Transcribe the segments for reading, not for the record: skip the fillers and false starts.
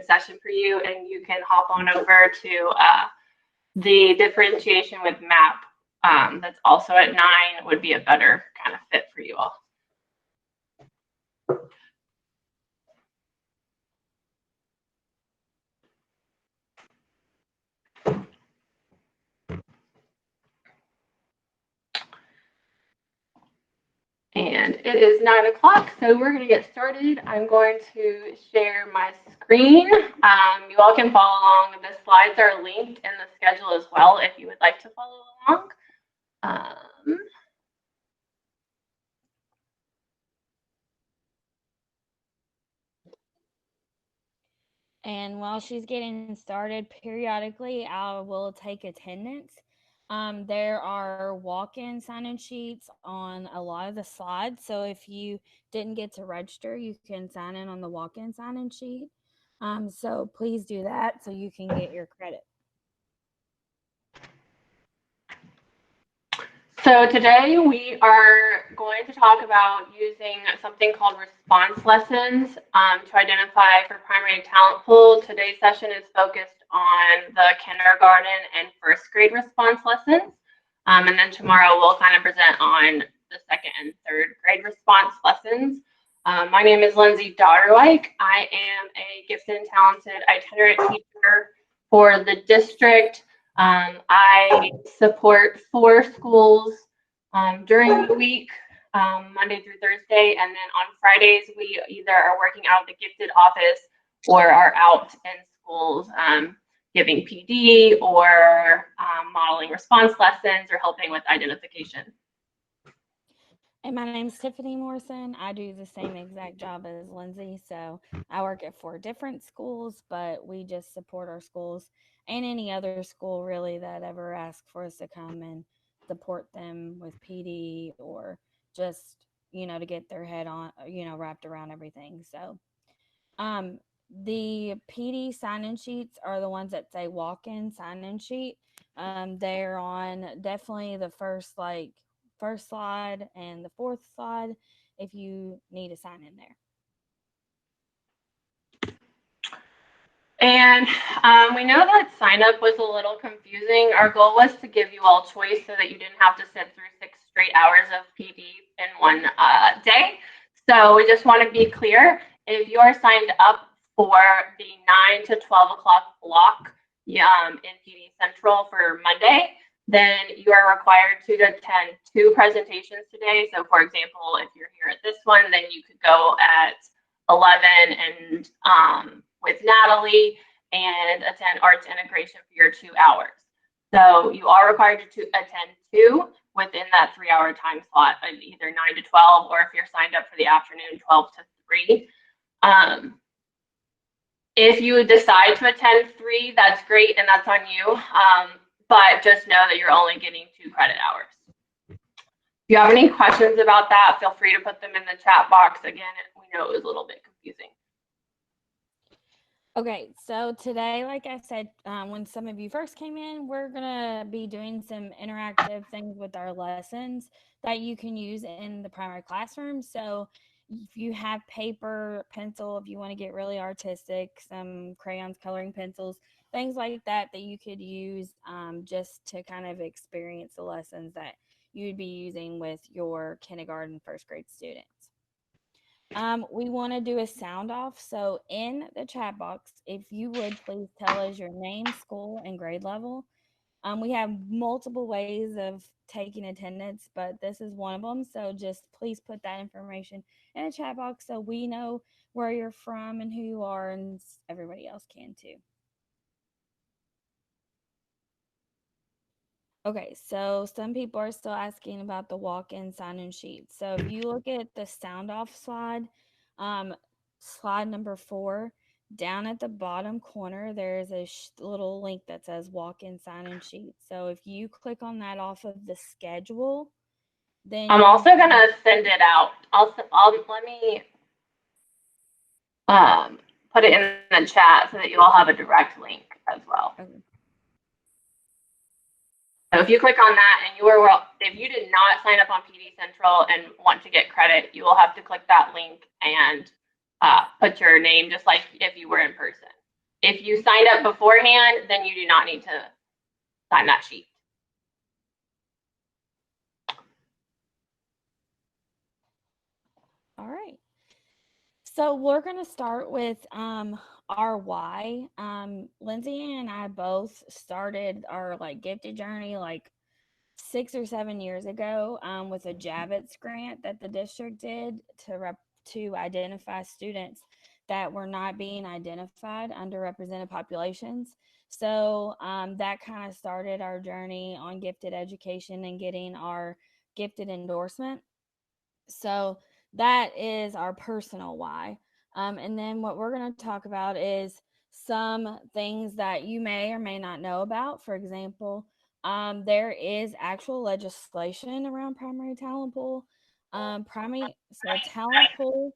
session for you, and you can hop on over to the differentiation with MAP. That's also at 9 would be a better kind of fit for you all. And it is 9 o'clock, so we're going to get started. I'm going to share my screen. You all can follow along. The slides are linked in the schedule as well if you would like to follow along. And while she's getting started, periodically I will take attendance. There are walk-in sign-in sheets on a lot of the slides. So if you didn't get to register, you can sign in on the walk-in sign-in sheet. So please do that so you can get your credit. So today we are going to talk about using something called response lessons to identify for primary talent pool. Today's session is focused on the kindergarten and first grade response lessons. And then tomorrow we'll kind of present on the second and third grade response lessons. My name is Lindsay Dotterwijk. I am a gifted and talented itinerant teacher for the district. I support 4 schools during the week, Monday through Thursday, and then on Fridays we either are working out of the gifted office or are out in schools giving PD or modeling response lessons or helping with identification. And my name is Tiffany Morrison. I do the same exact job as Lindsay. So I work at 4 different schools, but we just support our schools and any other school really that ever asks for us to come and support them with PD or just, to get their head on, wrapped around everything. So the PD sign-in sheets are the ones that say walk-in sign-in sheet. They're on definitely the first slide and the 4th slide if you need to sign in there. And we know that sign up was a little confusing. Our goal was to give you all choice so that you didn't have to sit through 6 straight hours of PD in one day. So we just want to be clear, if you are signed up for the 9 to 12 o'clock block in PD Central for Monday, then you are required to attend 2 presentations today. So for example, if you're here at this one, then you could go at 11 and with Natalie and attend arts integration for your 2 hours. So you are required to attend 2 within that 3-hour time slot of either 9 to 12, or if you're signed up for the afternoon, 12 to 3. If you decide to attend 3, that's great and that's on you. But just know that you're only getting 2 credit hours. If you have any questions about that, feel free to put them in the chat box. Again, we know it was a little bit confusing. Okay, so today, like I said, when some of you first came in, we're going to be doing some interactive things with our lessons that you can use in the primary classroom. So if you have paper, pencil, if you want to get really artistic, some crayons, coloring pencils, things like that you could use just to kind of experience the lessons that you'd be using with your kindergarten, first grade students. We want to do a sound off. So in the chat box, if you would please tell us your name, school, and grade level. We have multiple ways of taking attendance, but this is one of them. So just please put that information in the chat box so we know where you're from and who you are, and everybody else can too. Okay, so some people are still asking about the walk-in sign-in sheet. So if you look at the sound off slide, slide number 4, down at the bottom corner, there's a little link that says walk-in sign-in sheet. So if you click on that off of the schedule, then I'm also going to send it out. Let me put it in the chat so that you all have a direct link as well. Okay. So if you click on that and if you did not sign up on PD Central and want to get credit, you will have to click that link and put your name just like if you were in person. If you signed up beforehand, then you do not need to sign that sheet. All right. So we're going to start with our why. Lindsay and I both started our like gifted journey like 6 or 7 years ago with a Javits grant that the district did to identify students that were not being identified underrepresented populations. So that kind of started our journey on gifted education and getting our gifted endorsement. So that is our personal why. And then what we're going to talk about is some things that you may or may not know about. For example, there is actual legislation around primary talent pool. Talent pool.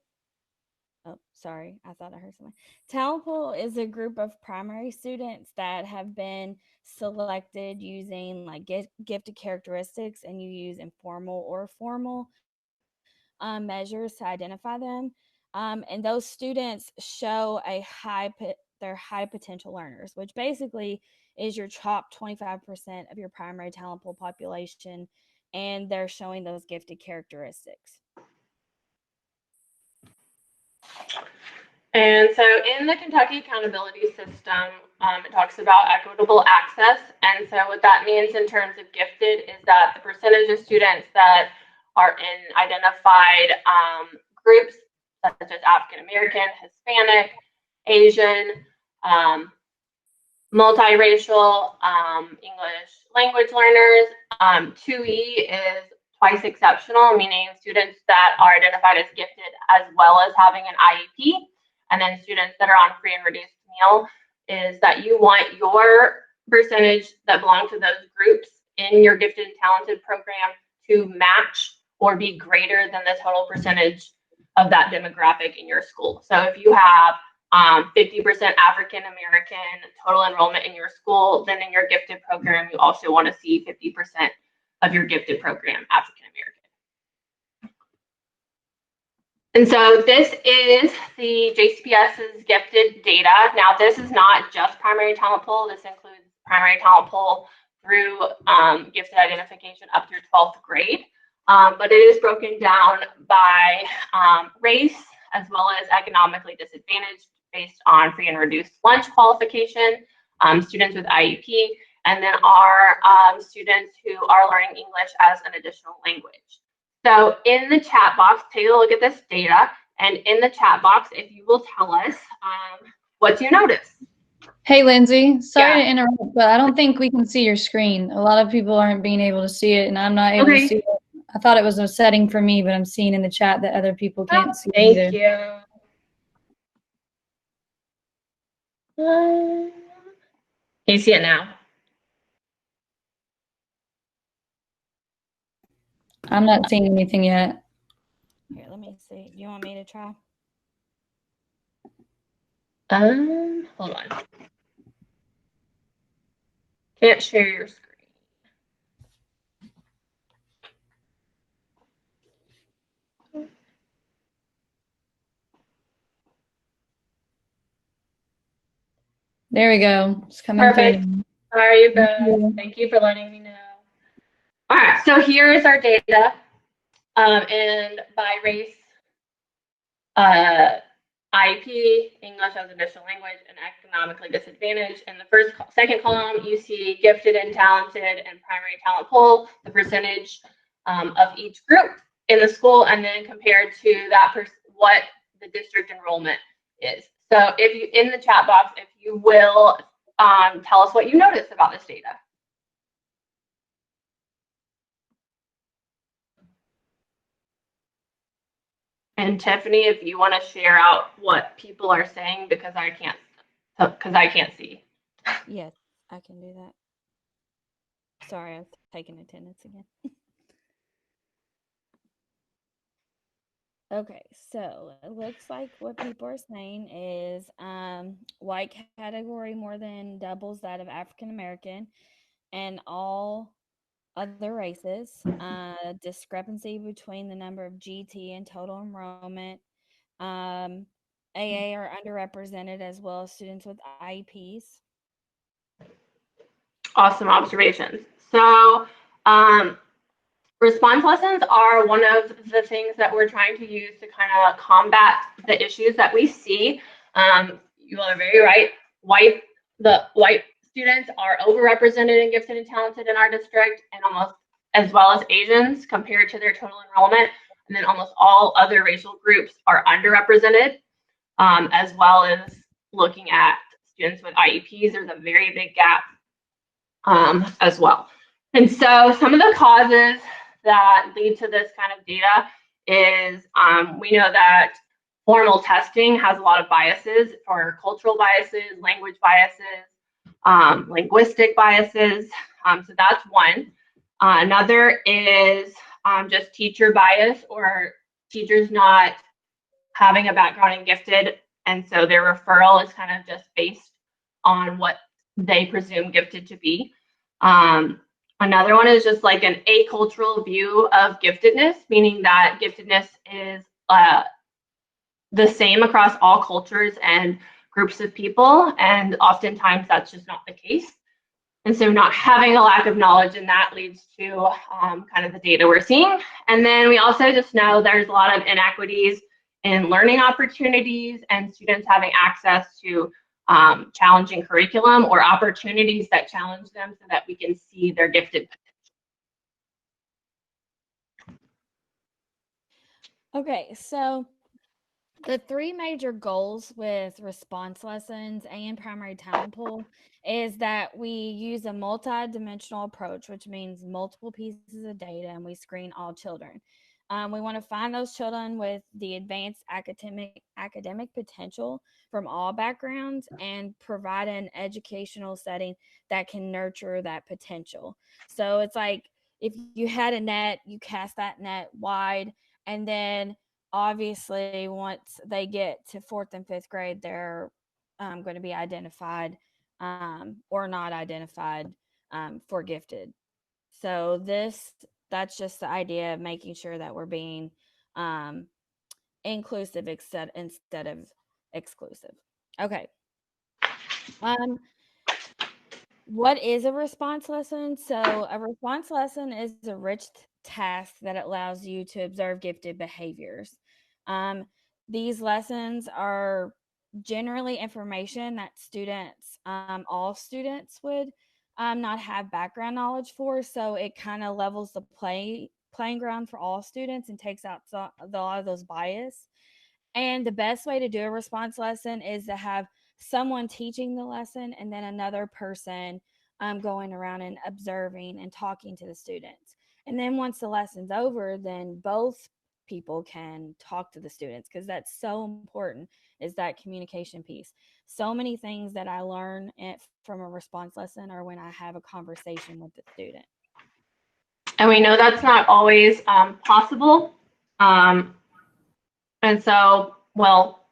Oh, sorry. I thought I heard something. Talent pool is a group of primary students that have been selected using like gifted characteristics, and you use informal or formal measures to identify them. And those students show they're high potential learners, which basically is your top 25% of your primary talent pool population, and they're showing those gifted characteristics. And so in the Kentucky Accountability System, it talks about equitable access. And so what that means in terms of gifted is that the percentage of students that are in identified groups, such as African American, Hispanic, Asian, multiracial, English language learners. 2E is twice exceptional, meaning students that are identified as gifted as well as having an IEP. And then students that are on free and reduced meal is that you want your percentage that belong to those groups in your gifted and talented program to match or be greater than the total percentage of that demographic in your school. So if you have 50% African American total enrollment in your school, then in your gifted program, you also want to see 50% of your gifted program African American. And so this is the JCPS's gifted data. Now, this is not just primary talent pool. This includes primary talent pool through gifted identification up through 12th grade. But it is broken down by race as well as economically disadvantaged based on free and reduced lunch qualification, students with IEP, and then our students who are learning English as an additional language. So in the chat box, take a look at this data. And in the chat box, if you will tell us what you notice. Hey, Lindsay, sorry to interrupt, but I don't think we can see your screen. A lot of people aren't being able to see it, and I'm not able to see it. I thought it was a setting for me, but I'm seeing in the chat that other people can't see it either. Thank you. Can you see it now? I'm not seeing anything yet. Here, let me see. Do you want me to try? Hold on. Can't share your screen. There we go. It's coming Perfect. through. There you go. Thank you for letting me know. All right, so here is our data, and by race, IEP, English as additional language, and economically disadvantaged. In the second column, you see gifted and talented and primary talent pool, the percentage of each group in the school, and then compared to that what the district enrollment is. So if you, in the chat box, if you will tell us what you noticed about this data. And Tiffany, if you want to share out what people are saying, because I can't see. Yes, I can do that. Sorry, I've taken attendance again. Okay, so it looks like what people are saying is white category more than doubles that of African American and all other races. Discrepancy between the number of GT and total enrollment. AA are underrepresented, as well as students with IEPs. Awesome observations. So, response lessons are one of the things that we're trying to use to kind of combat the issues that we see. You are very right. The white students are overrepresented and gifted and talented in our district, and almost as well as Asians compared to their total enrollment. And then almost all other racial groups are underrepresented, as well as looking at students with IEPs. There's a very big gap as well. And so some of the causes that lead to this kind of data is we know that formal testing has a lot of biases, for cultural biases, language biases, linguistic biases. So that's one. Another is just teacher bias, or teachers not having a background in gifted, and so their referral is kind of just based on what they presume gifted to be. Another one is just like an acultural view of giftedness, meaning that giftedness is the same across all cultures and groups of people, and oftentimes that's just not the case. And so not having a lack of knowledge in that leads to kind of the data we're seeing. And then we also just know there's a lot of inequities in learning opportunities and students having access to challenging curriculum or opportunities that challenge them so that we can see their gifted potential. Okay, so the three major goals with response lessons and primary talent pool is that we use a multi-dimensional approach, which means multiple pieces of data, and we screen all children. We want to find those children with the advanced academic potential from all backgrounds and provide an educational setting that can nurture that potential. So it's like if you had a net, you cast that net wide, and then obviously once they get to 4th and 5th grade, they're going to be identified or not identified for gifted. So that's just the idea of making sure that we're being inclusive instead of exclusive. Okay. What is a response lesson? So a response lesson is a rich task that allows you to observe gifted behaviors. These lessons are generally information that students, all students would not have background knowledge for. So it kind of levels the playing ground for all students and takes out a lot of those bias. And the best way to do a response lesson is to have someone teaching the lesson and then another person going around and observing and talking to the students. And then once the lesson's over, then both people can talk to the students, because that's so important, is that communication piece. So many things that I learn from a response lesson are when I have a conversation with the student. And we know that's not always possible. And so, well,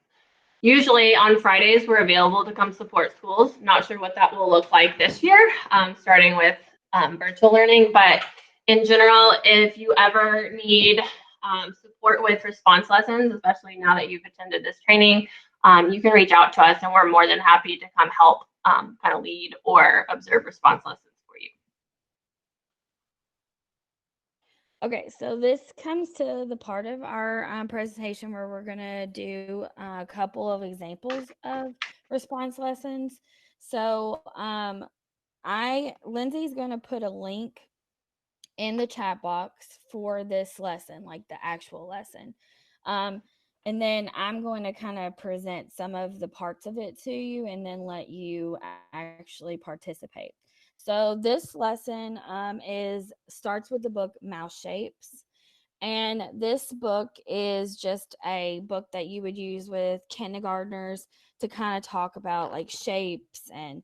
usually on Fridays, we're available to come support schools. Not sure what that will look like this year, starting with virtual learning. But in general, if you ever need support with response lessons, especially now that you've attended this training, you can reach out to us, and we're more than happy to come help kind of lead or observe response lessons for you. Okay, so this comes to the part of our presentation where we're going to do a couple of examples of response lessons. So Lindsay's going to put a link in the chat box for this lesson, like the actual lesson. And then I'm going to kind of present some of the parts of it to you and then let you actually participate. So this lesson starts with the book Mouse Shapes. And this book is just a book that you would use with kindergartners to kind of talk about like shapes and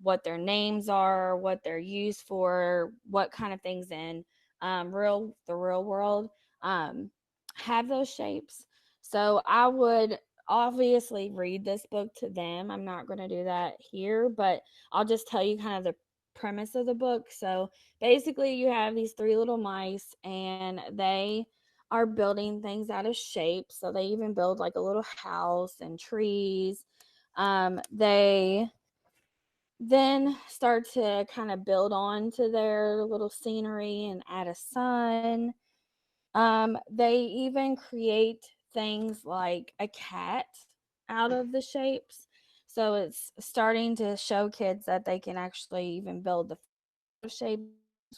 what their names are, what they're used for, what kind of things in the real world have those shapes. So I would obviously read this book to them. I'm not going to do that here, but I'll just tell you kind of the premise of the book. So basically you have these three little mice, and they are building things out of shapes. So they even build like a little house and trees. They then start to kind of build on to their little scenery and add a sun. They even create things like a cat out of the shapes. So it's starting to show kids that they can actually even build the shapes,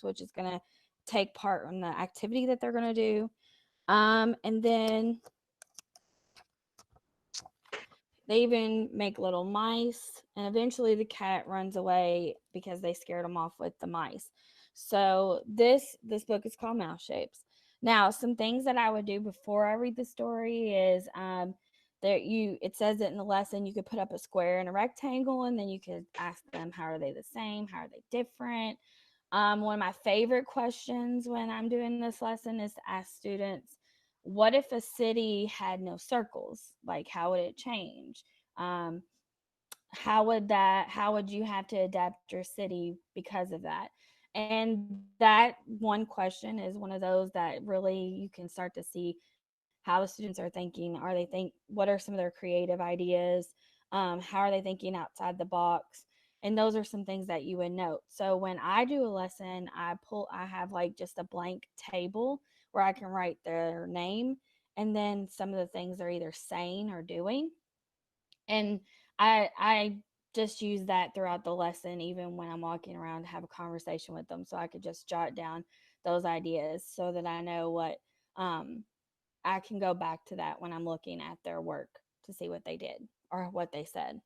which is going to take part in the activity that they're going to do. And then they even make little mice, and eventually the cat runs away because they scared him off with the mice. So this book is called Mouse Shapes. Now, some things that I would do before I read the story is it says it in the lesson, you could put up a square and a rectangle, and then you could ask them, how are they the same? How are they different? One of my favorite questions when I'm doing this lesson is to ask students, what if a city had no circles? Like, how would it change? Um, how would you have to adapt your city because of that? And that one question is one of those that really you can start to see how the students are thinking. What are some of their creative ideas? How are they thinking outside the box? And those are some things that you would note. So when I do a lesson, I have like just a blank table where I can write their name and then some of the things they're either saying or doing. And I just use that throughout the lesson, even when I'm walking around to have a conversation with them. So I could just jot down those ideas so that I know what I can go back to that when I'm looking at their work to see what they did or what they said.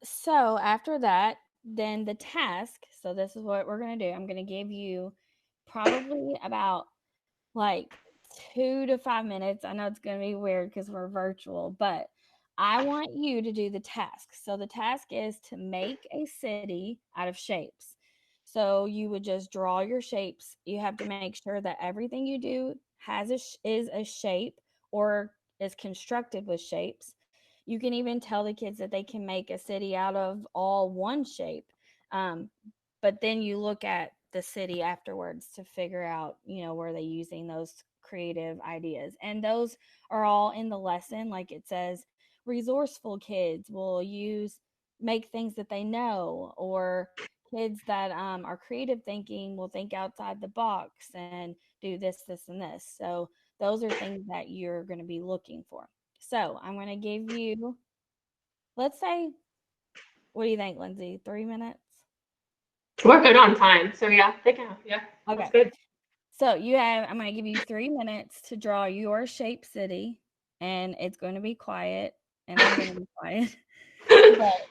So after that, then the task. So this is what we're going to do. I'm going to give you probably about like 2 to 5 minutes. I know it's going to be weird because we're virtual, but I want you to do the task. So the task is to make a city out of shapes. So you would just draw your shapes. You have to make sure that everything you do is a shape or is constructed with shapes. You can even tell the kids that they can make a city out of all one shape. Um, but then you look at the city afterwards to figure out, were they using those creative ideas? And those are all in the lesson. Like it says, resourceful kids will make things that they know, or kids that are creative thinking will think outside the box and do this, and this. So those are things that you're going to be looking for. So I'm going to give you, let's say, what do you think, Lindsay? 3 minutes? We're good on time. So yeah, they can. Yeah, Okay. that's good. So I'm going to give you 3 minutes to draw your shape city, and it's going to be quiet, and I'm going to be quiet. But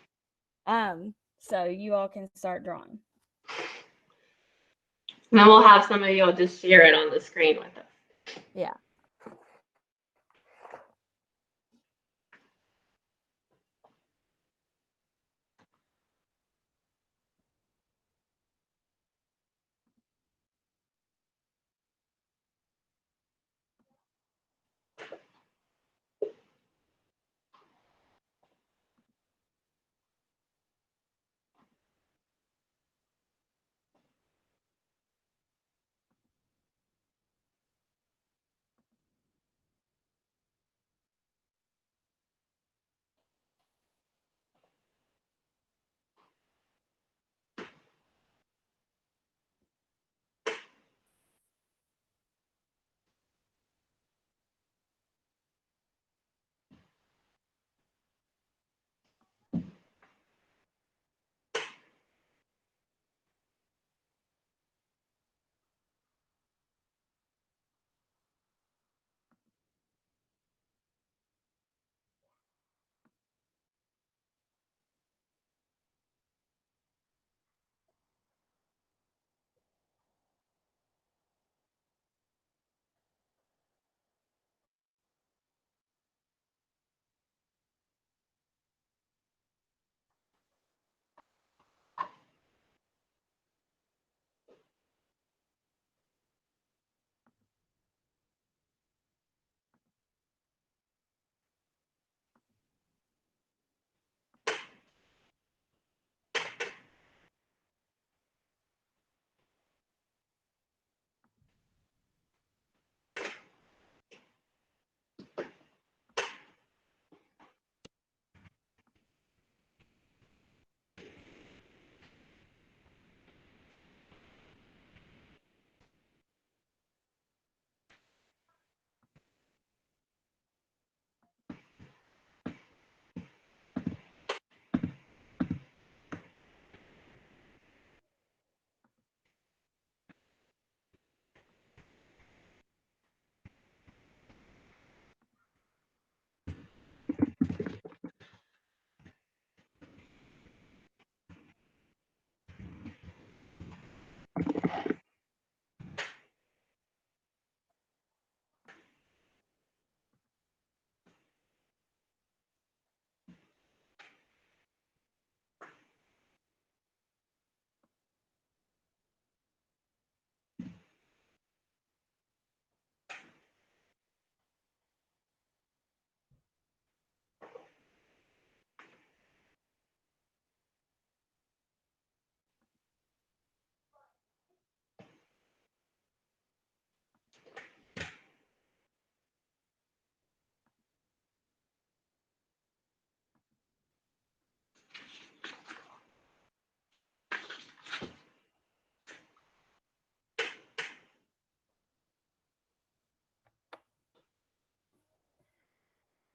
so you all can start drawing. And then we'll have some of you all just share it on the screen with us. Yeah.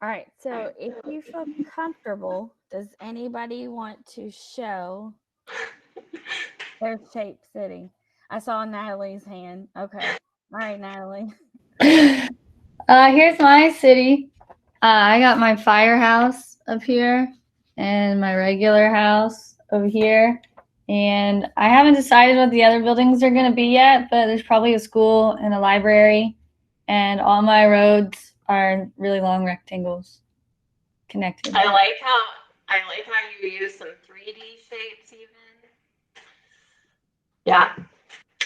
All right, so if you feel comfortable, does anybody want to show their shape sitting? I saw Natalie's hand. Okay. All right, Natalie. Here's my city. I got my firehouse up here and my regular house over here. And I haven't decided what the other buildings are going to be yet, but there's probably a school and a library. And all my roads are really long rectangles connected. I like how you use some 3D shapes even. Yeah.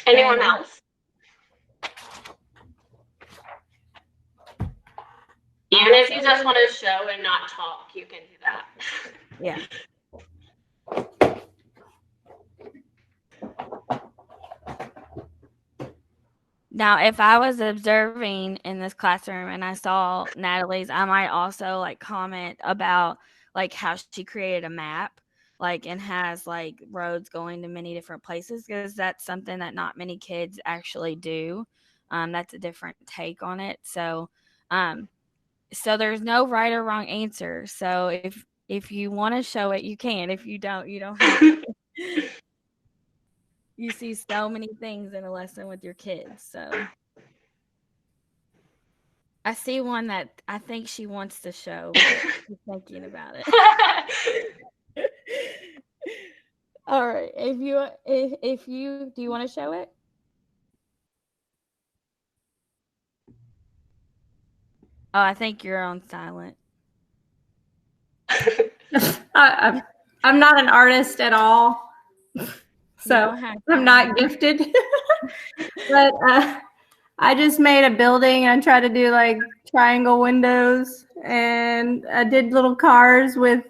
Anyone else? Even if you just want to show and not talk, you can do that. Yeah. Now, if I was observing in this classroom and I saw Natalie's, I might also like comment about like how she created a map, like, and has like roads going to many different places, because that's something that not many kids actually do. That's a different take on it. So there's no right or wrong answer. So if you want to show it, you can. If you don't, you don't have to. You see so many things in a lesson with your kids. So I see one that I think she wants to show, but she's thinking about it. All right. If you do you want to show it? Oh, I think you're on silent. I'm not an artist at all, so I'm not gifted. But I just made a building. I tried to do like triangle windows, and I did little cars with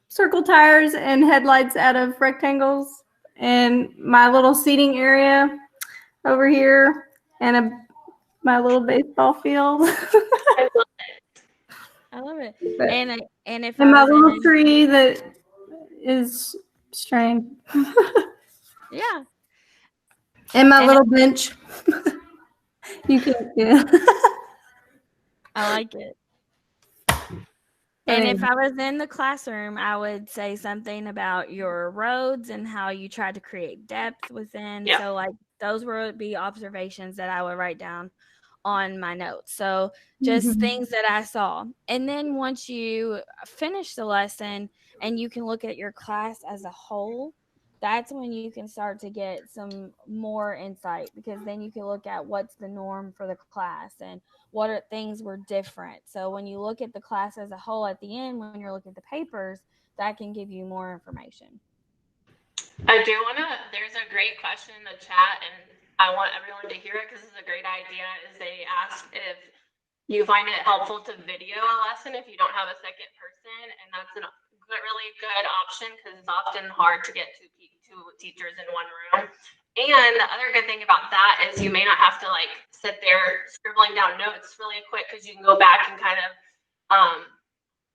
circle tires and headlights out of rectangles, and my little seating area over here, and my little baseball field. I love it. But, and if my little tree that is strange. Yeah. And my little bench. You can't see. I like it. And if I was in the classroom, I would say something about your roads and how you tried to create depth within. Yeah. So like those would be observations that I would write down on my notes. So just things that I saw. And then once you finish the lesson and you can look at your class as a whole, that's when you can start to get some more insight, because then you can look at what's the norm for the class and what are things were different. So when you look at the class as a whole at the end, when you're looking at the papers, that can give you more information. There's a great question in the chat, and I want everyone to hear it because it's a great idea. Is they asked if you find it helpful to video a lesson if you don't have a second person, and that's a really good option because it's often hard to get two teachers in one room. And the other good thing about that is you may not have to like sit there scribbling down notes really quick, because you can go back and kind of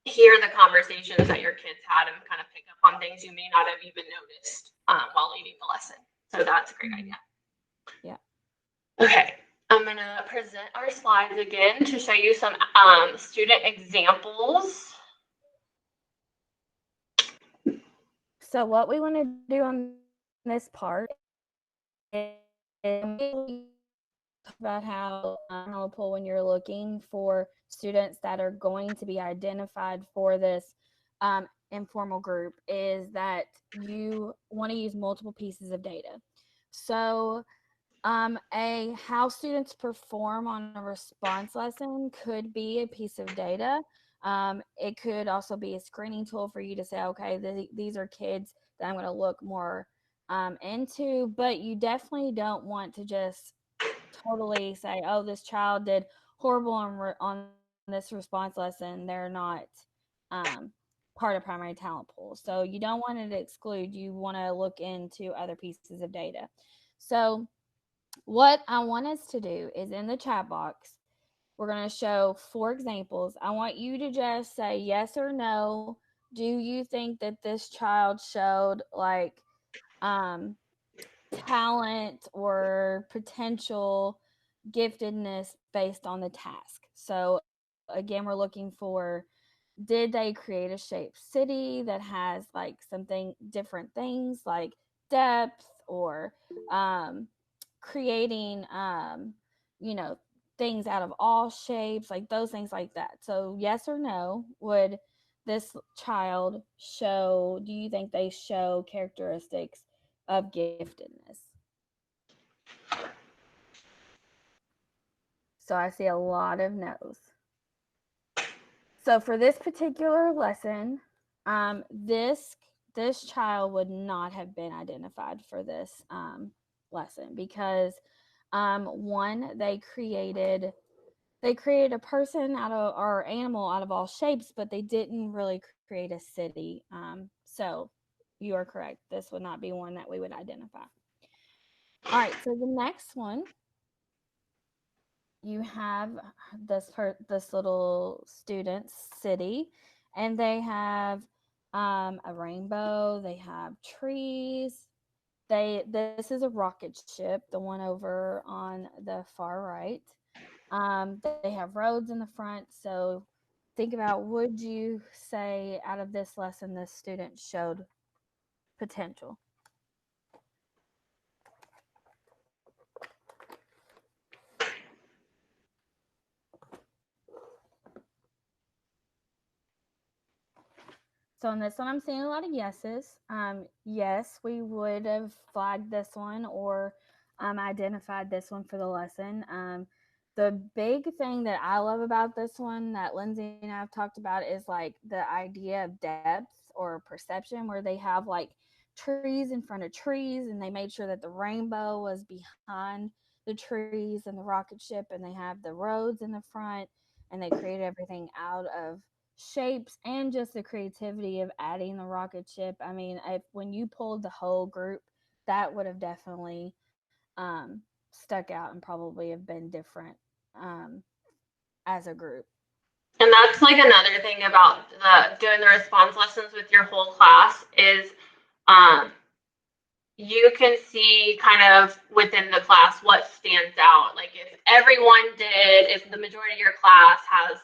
hear the conversations that your kids had and kind of pick up on things you may not have even noticed while leading the lesson. So that's a great idea. Yeah. Okay. I'm going to present our slides again to show you some student examples. So what we want to do on this part is talk about how when you're looking for students that are going to be identified for this informal group, is that you want to use multiple pieces of data. So how students perform on a response lesson could be a piece of data. It could also be a screening tool for you to say, okay, these are kids that I'm going to look more into, but you definitely don't want to just totally say, oh, this child did horrible on this response lesson, they're not part of primary talent pool. So you don't want it to exclude, you want to look into other pieces of data. So what I want us to do is, in the chat box, we're going to show 4 examples. I want you to just say yes or no. Do you think that this child showed like talent or potential giftedness based on the task? So again, we're looking for, did they create a shaped city that has like something different things like depth or creating things out of all shapes, like those things like that. So yes or no, would this child show, do you think they show characteristics of giftedness? So I see a lot of no's. So for this particular lesson, this child would not have been identified for this lesson because one, they created a person out of, or animal out of all shapes, but they didn't really create a city. So you are correct. This would not be one that we would identify. All right, so the next one, you have this little student's city, and they have a rainbow, they have trees. This is a rocket ship, the one over on the far right. They have roads in the front. So think about, would you say out of this lesson this student showed potential? So on this one, I'm seeing a lot of yeses. Yes, we would have flagged this one or identified this one for the lesson. The big thing that I love about this one that Lindsay and I have talked about is like the idea of depth or perception, where they have like trees in front of trees, and they made sure that the rainbow was behind the trees and the rocket ship, and they have the roads in the front, and they created everything out of shapes, and just the creativity of adding the rocket ship. I mean, when you pulled the whole group, that would have definitely stuck out and probably have been different as a group. And that's like another thing about doing the response lessons with your whole class is you can see kind of within the class what stands out. Like if the majority of your class has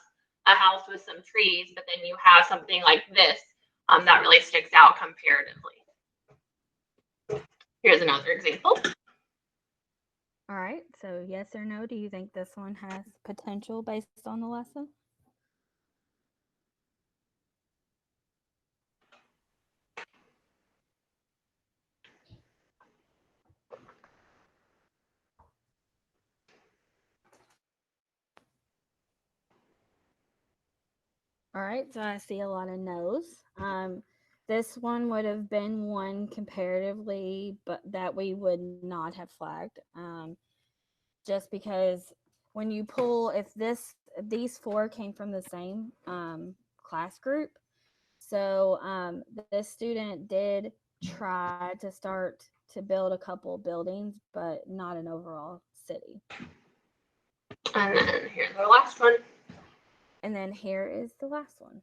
a house with some trees, but then you have something like this that really sticks out comparatively. Here's another example. All right, so yes or no, do you think this one has potential based on the lesson? All right, so I see a lot of no's. This one would have been one comparatively, but that we would not have flagged. Just because when you pull, if these four came from the same class group, so this student did try to start to build a couple buildings, but not an overall city. And then here's our last one. And then here is the last one.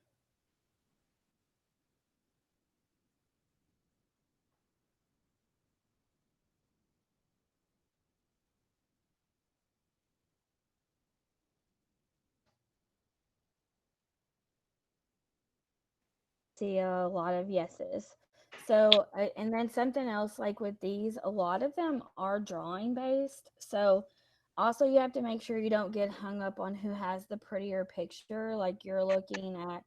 See a lot of yeses. So, and then something else, like with these, a lot of them are drawing based. So also you have to make sure you don't get hung up on who has the prettier picture. Like you're looking at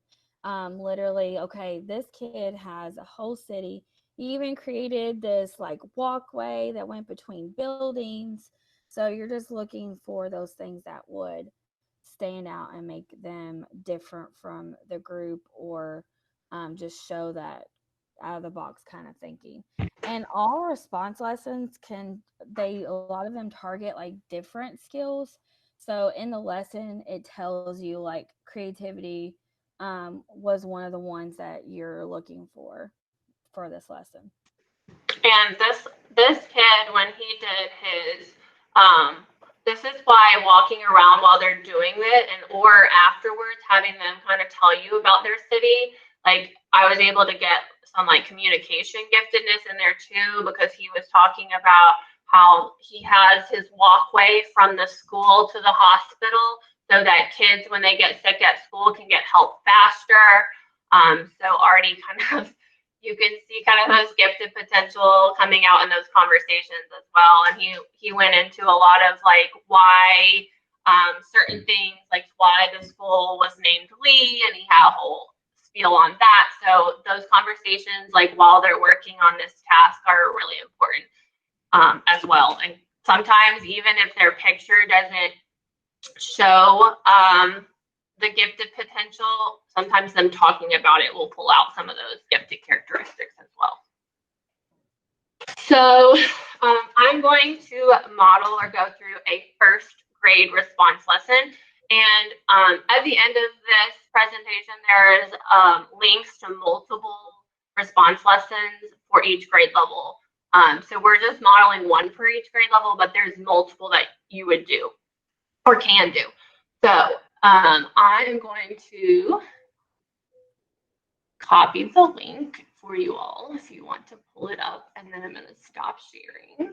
literally, okay, this kid has a whole city. He even created this like walkway that went between buildings. So you're just looking for those things that would stand out and make them different from the group, or just show that out of the box kind of thinking. And all response lessons a lot of them target like different skills. So in the lesson, it tells you like creativity was one of the ones that you're looking for this lesson. And this kid, when he did his, this is why walking around while they're doing it or afterwards having them kind of tell you about their city, like I was able to get some like communication giftedness in there too, because he was talking about how he has his walkway from the school to the hospital. so that kids, when they get sick at school, can get help faster. So already kind of, you can see kind of those gifted potential coming out in those conversations as well. And he went into a lot of like why certain things, like why the school was named Lee, and he had a whole spiel on that. So those conversations, like while they're working on this task, are really important as well. And sometimes even if their picture doesn't show the gifted potential, sometimes them talking about it will pull out some of those gifted characteristics as well. So I'm going to model or go through a first grade response lesson. And at the end of this presentation, there's links to multiple response lessons for each grade level. So we're just modeling one for each grade level, but there's multiple that you would do or can do. So I am going to copy the link for you all if you want to pull it up, and then I'm going to stop sharing.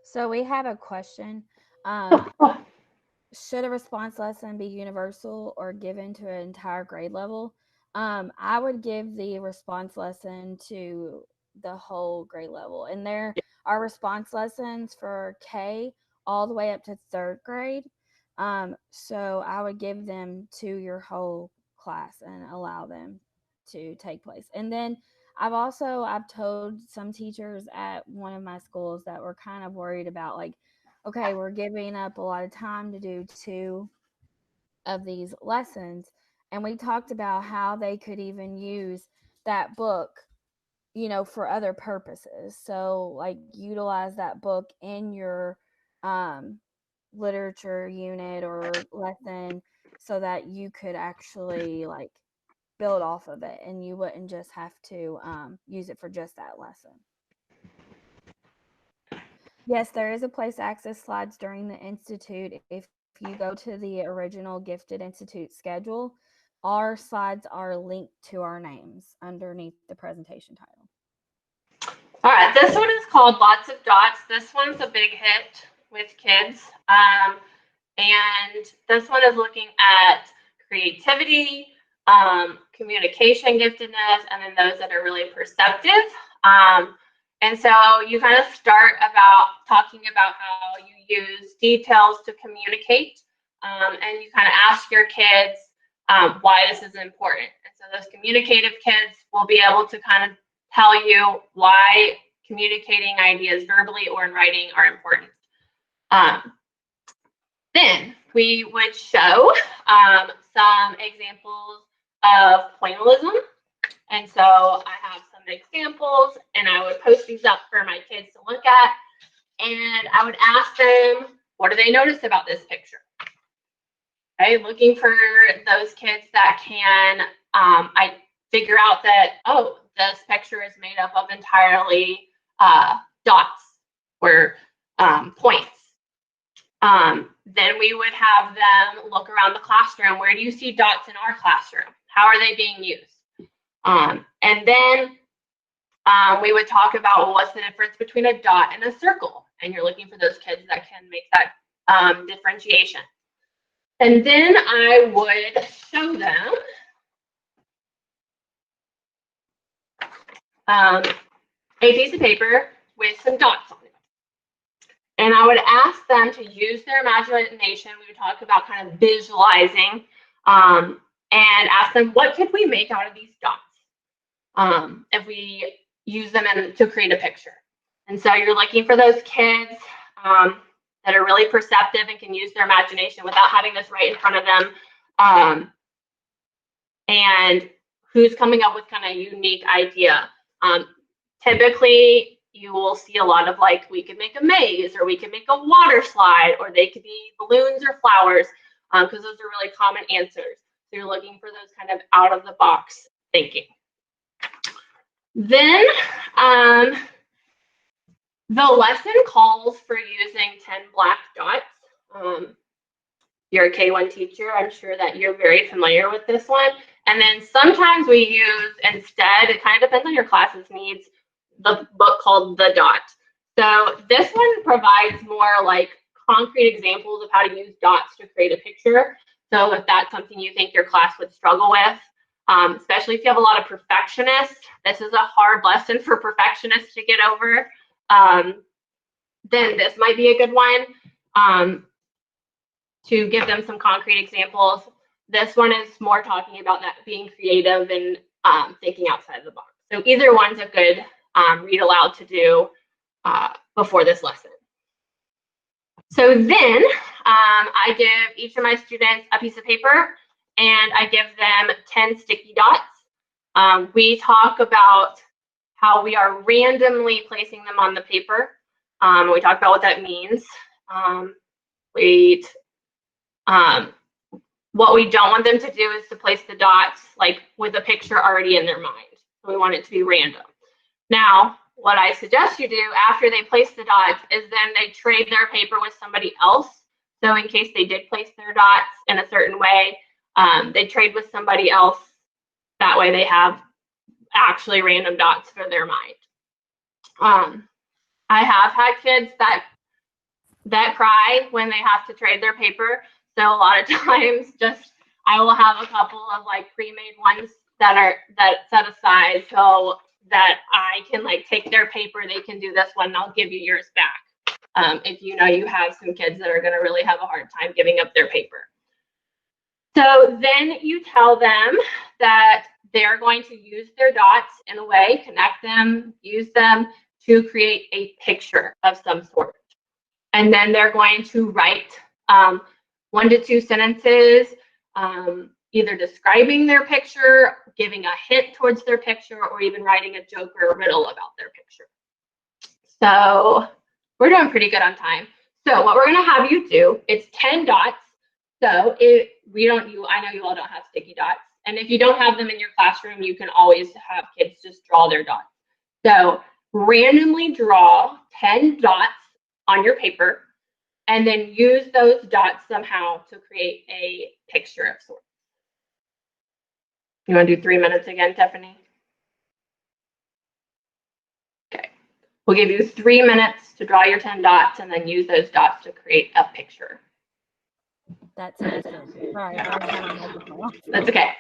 So we have a question. Should a response lesson be universal or given to an entire grade level? I would give the response lesson to the whole grade level. And there are response lessons for K all the way up to 3rd grade. So I would give them to your whole class and allow them to take place. And then I've told some teachers at one of my schools that were kind of worried about, like, okay, we're giving up a lot of time to do 2 of these lessons. And we talked about how they could even use that book, you know, for other purposes. So like utilize that book in your literature unit or lesson so that you could actually like build off of it and you wouldn't just have to use it for just that lesson. Yes, there is a place to access slides during the Institute. If you go to the original Gifted Institute schedule, our slides are linked to our names underneath the presentation title. All right, this one is called Lots of Dots. This one's a big hit with kids. And this one is looking at creativity, communication giftedness, and then those that are really perceptive. And so you kind of start about talking about how you use details to communicate, and you kind of ask your kids why this is important. And so those communicative kids will be able to kind of tell you why communicating ideas verbally or in writing are important. Then we would show some examples of pointillism. And so I have some examples, and I would post these up for my kids to look at. And I would ask them, what do they notice about this picture? Okay, looking for those kids that can I figure out that, oh, this picture is made up of entirely dots or points. Then we would have them look around the classroom. Where do you see dots in our classroom? How are they being used? And then we would talk about, well, what's the difference between a dot and a circle? And you're looking for those kids that can make that differentiation. And then I would show them a piece of paper with some dots on it. And I would ask them to use their imagination. We would talk about kind of visualizing and ask them, what could we make out of these dots if we use them to create a picture? And so you're looking for those kids that are really perceptive and can use their imagination without having this right in front of them. And who's coming up with kind of a unique idea. Typically, you will see a lot of like, we could make a maze, or we could make a water slide, or they could be balloons or flowers, because those are really common answers. So you're looking for those kind of out of the box thinking. Then the lesson calls for using 10 black dots. You're a K1 teacher, I'm sure that you're very familiar with this one. And then sometimes we use, instead, it kind of depends on your class's needs, the book called The Dot. So this one provides more like concrete examples of how to use dots to create a picture. So if that's something you think your class would struggle with, especially if you have a lot of perfectionists, this is a hard lesson for perfectionists to get over, then this might be a good one to give them some concrete examples. This one is more talking about that being creative and thinking outside the box. So either one's a good read aloud to do before this lesson. So then I give each of my students a piece of paper and I give them 10 sticky dots. We talk about how we are randomly placing them on the paper. We talk about what that means. What we don't want them to do is to place the dots like with a picture already in their mind. So we want it to be random. Now, what I suggest you do after they place the dots is then they trade their paper with somebody else. So in case they did place their dots in a certain way, they trade with somebody else. That way they have actually random dots for their mind. I have had kids that cry when they have to trade their paper. So a lot of times just I will have a couple of like pre-made ones that set aside so that I can like take their paper, they can do this one, and I'll give you yours back. If you know you have some kids that are going to really have a hard time giving up their paper. So then you tell them that they're going to use their dots in a way, connect them, use them to create a picture of some sort. And then they're going to write 1 to 2 sentences, either describing their picture, giving a hint towards their picture, or even writing a joke or a riddle about their picture. So we're doing pretty good on time. So what we're going to have you do, it's 10 dots. So I know you all don't have sticky dots. And if you don't have them in your classroom, you can always have kids just draw their dots. So randomly draw 10 dots on your paper and then use those dots somehow to create a picture of sorts. You want to do 3 minutes again, Tiffany? Okay. We'll give you 3 minutes to draw your 10 dots and then use those dots to create a picture. That sounds good. Sorry, I already had my microphone off. That's okay.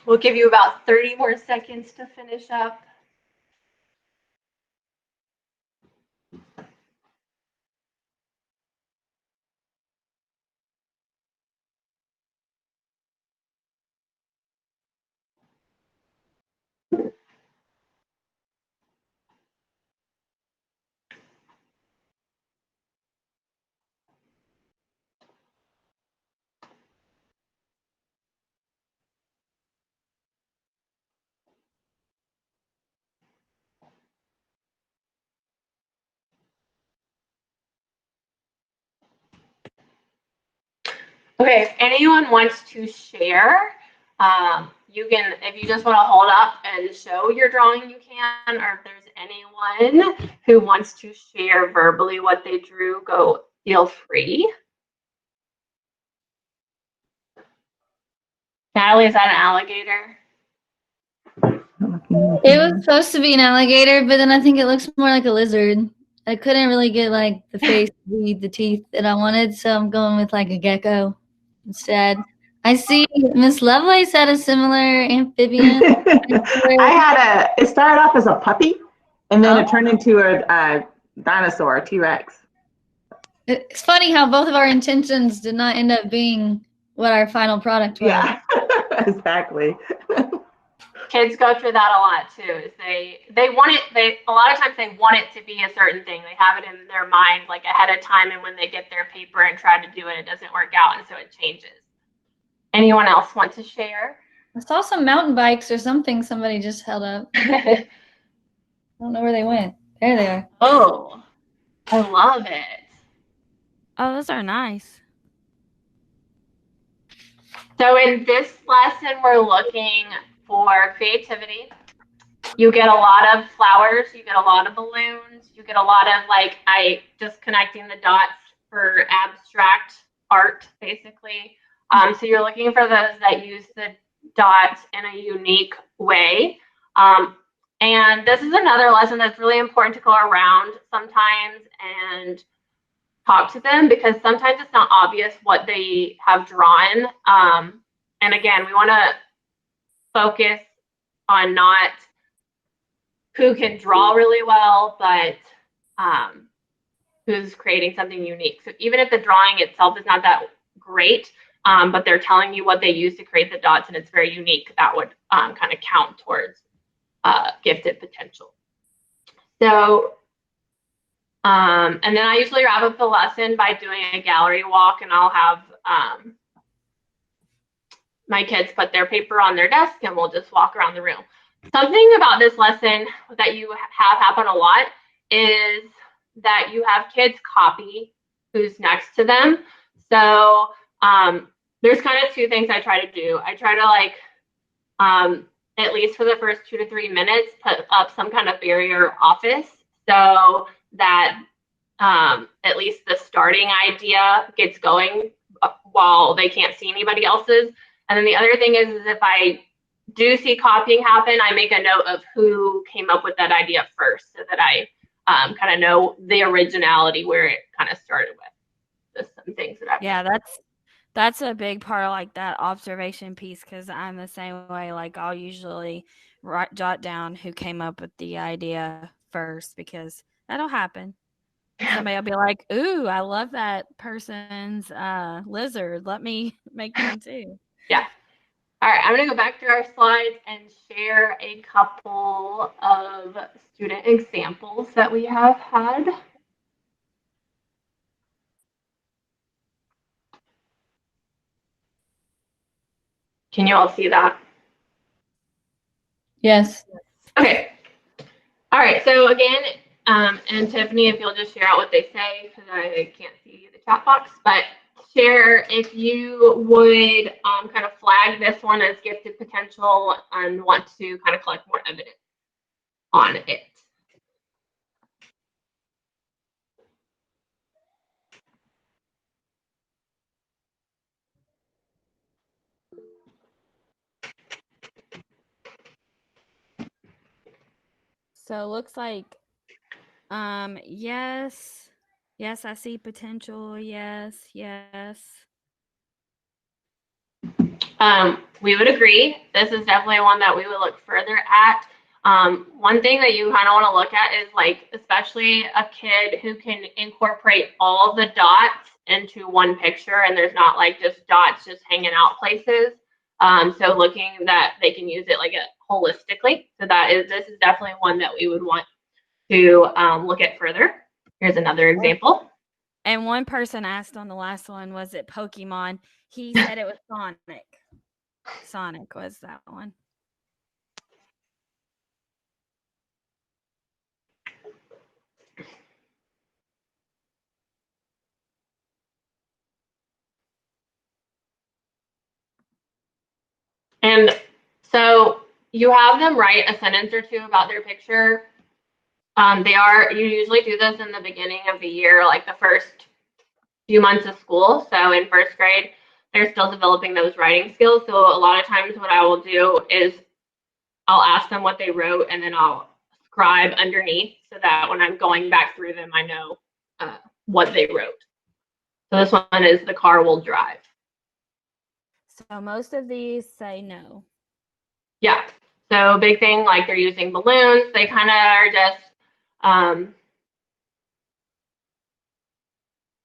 We'll give you about 30 more seconds to finish up. Okay, if anyone wants to share, you can, if you just want to hold up and show your drawing, you can, or if there's anyone who wants to share verbally what they drew, feel free. Natalie, is that an alligator? It was supposed to be an alligator, but then I think it looks more like a lizard. I couldn't really get like the face, the teeth that I wanted, so I'm going with like a gecko instead. I see Miss Lovelace had a similar amphibian. It started off as a puppy, and then it turned into a dinosaur, a T-Rex. It's funny how both of our intentions did not end up being what our final product was. Yeah, exactly. Kids go through that a lot too. Is they want it. A lot of times they want it to be a certain thing. They have it in their mind like ahead of time, and when they get their paper and try to do it, it doesn't work out, and so it changes. Anyone else want to share? I saw some mountain bikes or something somebody just held up. I don't know where they went. There they are. Oh, I love it. Oh, those are nice. So in this lesson, we're looking for creativity. You get a lot of flowers, you get a lot of balloons, you get a lot of just connecting the dots for abstract art, basically. So you're looking for those that use the dots in a unique way. And this is another lesson that's really important to go around sometimes and talk to them, because sometimes it's not obvious what they have drawn. And again, we want to focus on not who can draw really well, but who's creating something unique. So even if the drawing itself is not that great, but they're telling you what they use to create the dots and it's very unique, that would kind of count towards gifted potential. So, and then I usually wrap up the lesson by doing a gallery walk, and I'll have my kids put their paper on their desk and we'll just walk around the room. Something about this lesson that you have happen a lot is that you have kids copy who's next to them. So there's kind of two things I try to do. I try to at least for the first 2 to 3 minutes, put up some kind of barrier office so that at least the starting idea gets going while they can't see anybody else's. And then the other thing is if I do see copying happen, I make a note of who came up with that idea first, so that I kind of know the originality, where it kind of started with. Just some things that I've that's a big part of like that observation piece, because I'm the same way. Like I'll usually jot down who came up with the idea first, because that'll happen. Somebody will be like, "Ooh, I love that person's lizard. Let me make one too." Yeah. All right, I'm going to go back to our slides and share a couple of student examples that we have had. Can you all see that? Yes. Okay. All right, so again, and Tiffany, if you'll just share out what they say, because I can't see the chat box, but share if you would kind of flag this one as gifted potential and want to kind of collect more evidence on it. So it looks like, yes, I see potential. Yes. We would agree. This is definitely one that we would look further at. One thing that you kind of want to look at is especially a kid who can incorporate all the dots into one picture, and there's not just dots just hanging out places. So looking that they can use it holistically. So this is definitely one that we would want to look at further. Here's another example. And one person asked on the last one, was it Pokemon? He said it was Sonic. Sonic was that one. And so you have them write a sentence or two about their picture. You usually do this in the beginning of the year, like the first few months of school. So in first grade, they're still developing those writing skills. So a lot of times what I will do is I'll ask them what they wrote and then I'll scribe underneath so that when I'm going back through them, I know what they wrote. So this one is the car will drive. So most of these say no. Yeah. So big thing, like they're using balloons. They kind of are just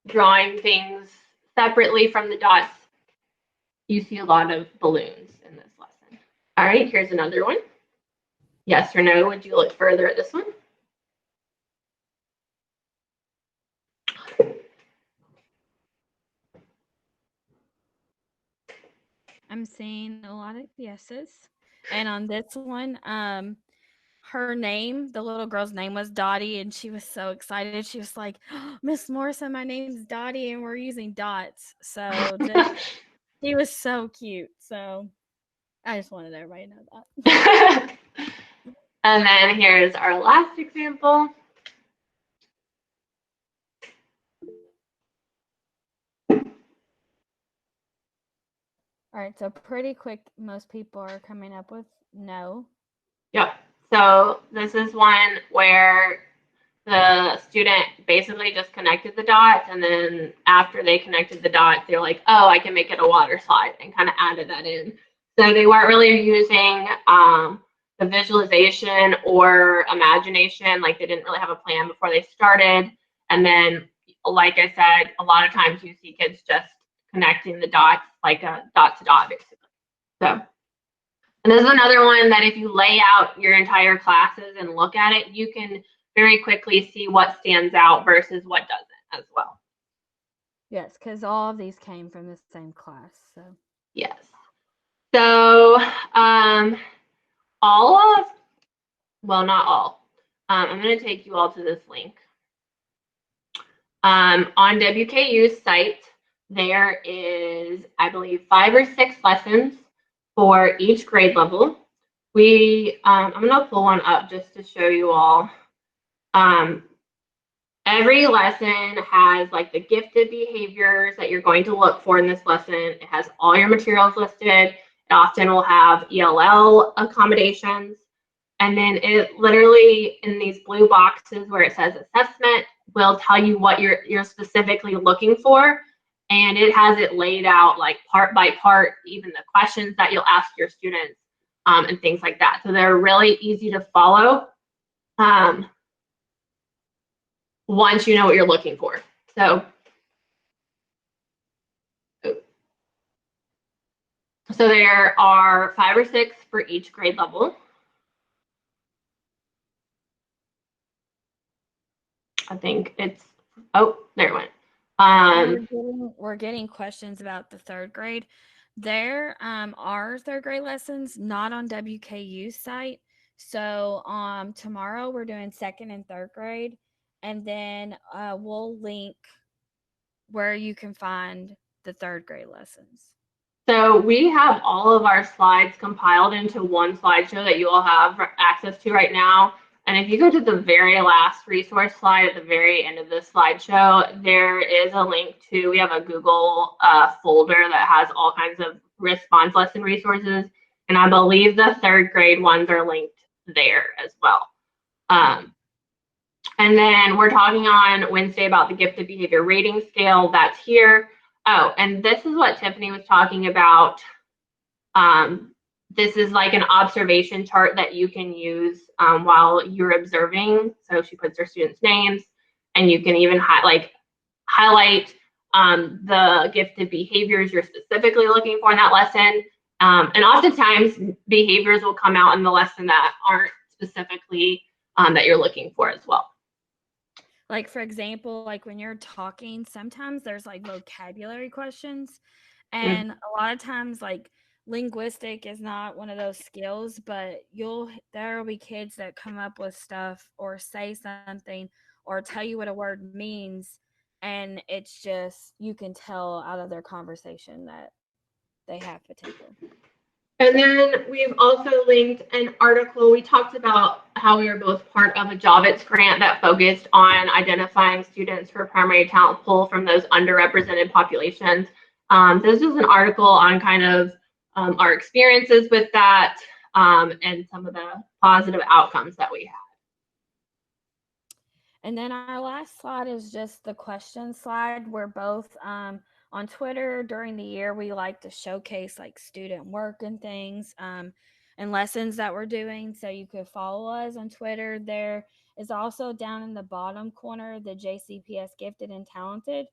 drawing things separately from the dots. You see a lot of balloons in this lesson. All right, here's another one. Yes or no, would you look further at this one? I'm seeing a lot of yeses. And on this one, her name, the little girl's name was Dottie, and she was so excited. She was like, oh, Miss Morrison, my name's Dottie, and we're using dots. So she was so cute. So I just wanted everybody to know that. And then here's our last example. All right, so pretty quick, most people are coming up with no. Yep. So this is one where the student basically just connected the dots, and then after they connected the dots, they're like, oh, I can make it a water slide, and kind of added that in. So they weren't really using the visualization or imagination, like they didn't really have a plan before they started. And then, like I said, a lot of times you see kids just connecting the dots, like a dot to dot, basically. So, and this is another one that if you lay out your entire classes and look at it, you can very quickly see what stands out versus what doesn't as well. Yes, because all of these came from the same class. So yes. So well, not all. I'm going to take you all to this link. On WKU's site, there is, I believe, 5 or 6 lessons for each grade level. I'm going to pull one up just to show you all. Every lesson has like the gifted behaviors that you're going to look for in this lesson. It has all your materials listed. It often will have ELL accommodations. And then it literally in these blue boxes where it says assessment will tell you what you're specifically looking for. And it has it laid out like part by part, even the questions that you'll ask your students and things like that. So they're really easy to follow once you know what you're looking for. So there are 5 or 6 for each grade level. I think it's, oh, there it went. We're getting questions about the 3rd grade. There are 3rd grade lessons not on WKU's site. So tomorrow we're doing 2nd and 3rd grade, and then we'll link where you can find the 3rd grade lessons. So we have all of our slides compiled into one slideshow that you all have access to right now. And if you go to the very last resource slide at the very end of this slideshow, there is a link to, we have a Google folder that has all kinds of response lesson resources. And I believe the 3rd grade ones are linked there as well. And then we're talking on Wednesday about the gifted behavior rating scale. That's here. Oh, and this is what Tiffany was talking about. This is like an observation chart that you can use while you're observing. So she puts her students' names, and you can even highlight the gifted behaviors you're specifically looking for in that lesson. And oftentimes behaviors will come out in the lesson that aren't specifically that you're looking for as well. Like, for example, like when you're talking, sometimes there's like vocabulary questions. And a lot of times, like, linguistic is not one of those skills, but there will be kids that come up with stuff or say something or tell you what a word means. And it's just, you can tell out of their conversation that they have potential. And then we've also linked an article. We talked about how we were both part of a Javits grant that focused on identifying students for primary talent pool from those underrepresented populations. This is an article on kind of our experiences with that and some of the positive outcomes that we had. And then our last slide is just the question slide. We're both on Twitter during the year. We like to showcase like student work and things and lessons that we're doing. So you could follow us on Twitter. There is also down in the bottom corner the JCPS Gifted and Talented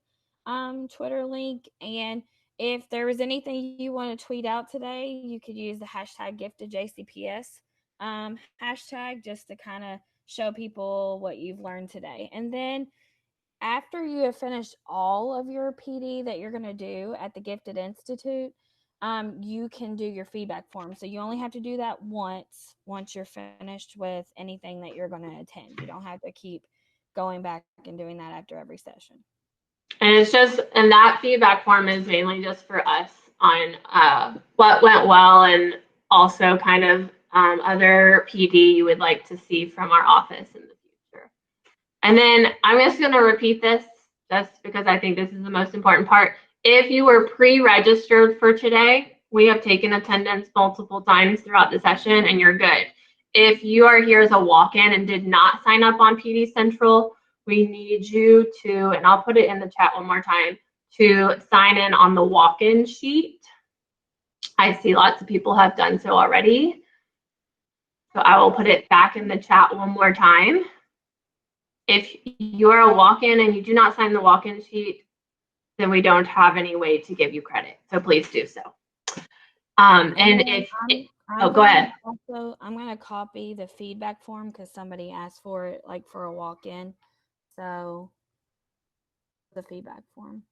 Twitter link. And if there was anything you want to tweet out today, you could use the hashtag GiftedJCPS hashtag just to kind of show people what you've learned today. And then after you have finished all of your PD that you're going to do at the Gifted Institute, you can do your feedback form. So you only have to do that once you're finished with anything that you're going to attend. You don't have to keep going back and doing that after every session. And it's just, and that feedback form is mainly just for us on what went well and also kind of other PD you would like to see from our office in the future. And then I'm just going to repeat this just because I think this is the most important part. If you were pre-registered for today, we have taken attendance multiple times throughout the session and you're good. If you are here as a walk-in and did not sign up on PD Central, we need you to, and I'll put it in the chat one more time, to sign in on the walk-in sheet. I see lots of people have done so already. So I will put it back in the chat one more time. If you're a walk-in and you do not sign the walk-in sheet, then we don't have any way to give you credit. So please do so. And if, go ahead. Also, I'm going to copy the feedback form because somebody asked for it, like for a walk-in. So the feedback form.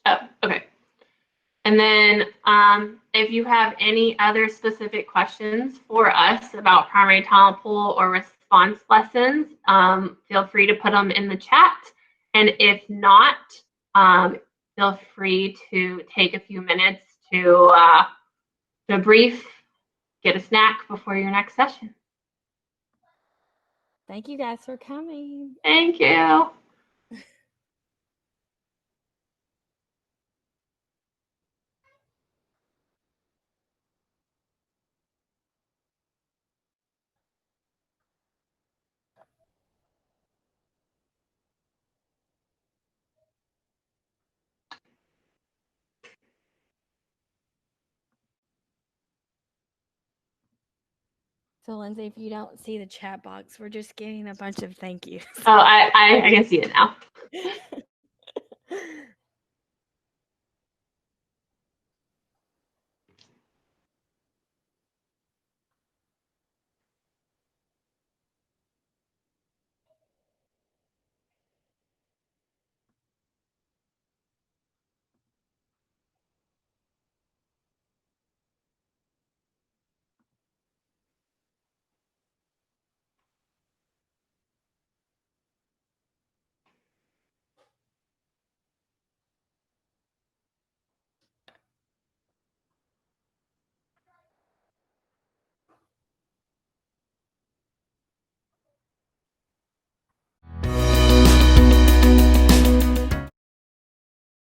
Oh, okay. And then if you have any other specific questions for us about primary talent pool or response lessons, feel free to put them in the chat. And if not, feel free to take a few minutes to debrief, get a snack before your next session. Thank you guys for coming. Thank you. So Lindsay, if you don't see the chat box, we're just getting a bunch of thank yous. Oh, I can see it now.